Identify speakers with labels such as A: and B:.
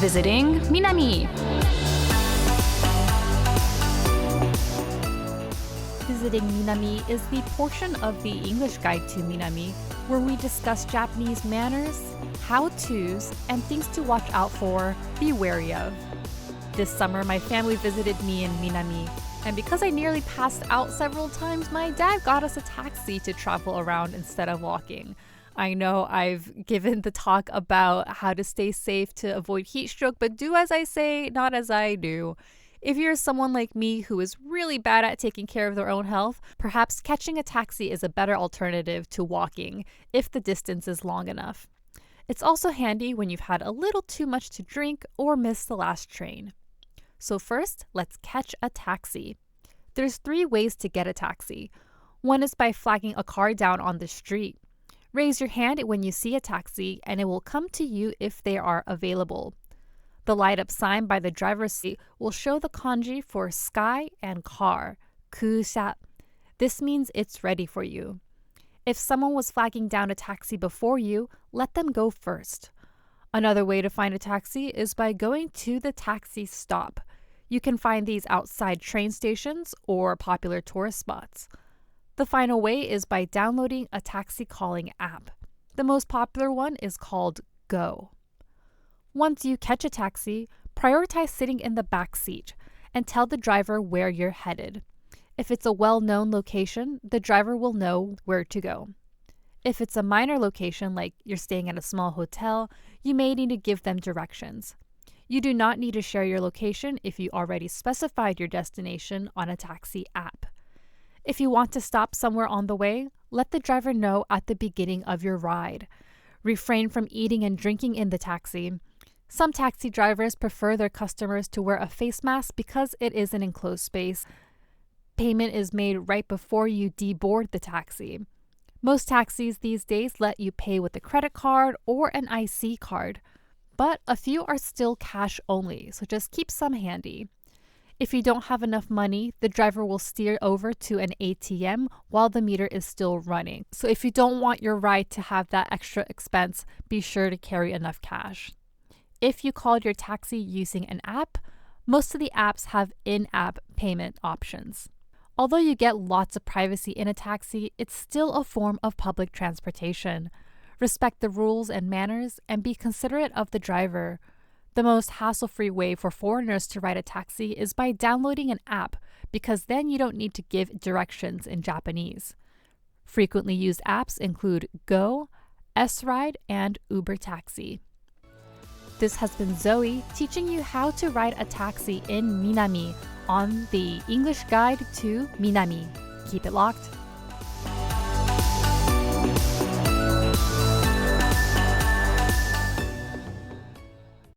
A: Visiting Minami.
B: Visiting Minami is the portion of the English Guide to Minami where we discuss Japanese manners, how-tos, and things to watch out for, be wary of. This summer, my family visited me in Minami, and because I nearly passed out several times, my dad got us a taxi to travel around instead of walking. I know I've given the talk about how to stay safe to avoid heat stroke, but do as I say, not as I do. If you're someone like me who is really bad at taking care of their own health, perhaps catching a taxi is a better alternative to walking if the distance is long enough. It's also handy when you've had a little too much to drink or missed the last train. So first, let's catch a taxi. There's 3 ways to get a taxi. One is by flagging a car down on the street. Raise your hand when you see a taxi and it will come to you if they are available. The light-up sign by the driver's seat will show the kanji for sky and car, kusha. This means it's ready for you. If someone was flagging down a taxi before you, let them go first. Another way to find a taxi is by going to the taxi stop. You can find these outside train stations or popular tourist spots. The final way is by downloading a taxi calling app. The most popular one is called Go. Once you catch a taxi, prioritize sitting in the back seat and tell the driver where you're headed. If it's a well-known location, the driver will know where to go. If it's a minor location, like you're staying at a small hotel, you may need to give them directions. You do not need to share your location if you already specified your destination on a taxi app. If you want to stop somewhere on the way, let the driver know at the beginning of your ride. Refrain from eating and drinking in the taxi. Some taxi drivers prefer their customers to wear a face mask because it is an enclosed space. Payment is made right before you deboard the taxi. Most taxis these days let you pay with a credit card or an IC card, but a few are still cash only, so just keep some handy. If you don't have enough money, the driver will steer over to an ATM while the meter is still running. So if you don't want your ride to have that extra expense, be sure to carry enough cash. If you called your taxi using an app, most of the apps have in-app payment options. Although you get lots of privacy in a taxi, it's still a form of public transportation. Respect the rules and manners and be considerate of the driver. The most hassle-free way for foreigners to ride a taxi is by downloading an app, because then you don't need to give directions in Japanese. Frequently used apps include Go, S-Ride, and Uber Taxi. This has been Zoe teaching you how to ride a taxi in Minami on the English Guide to Minami. Keep it locked.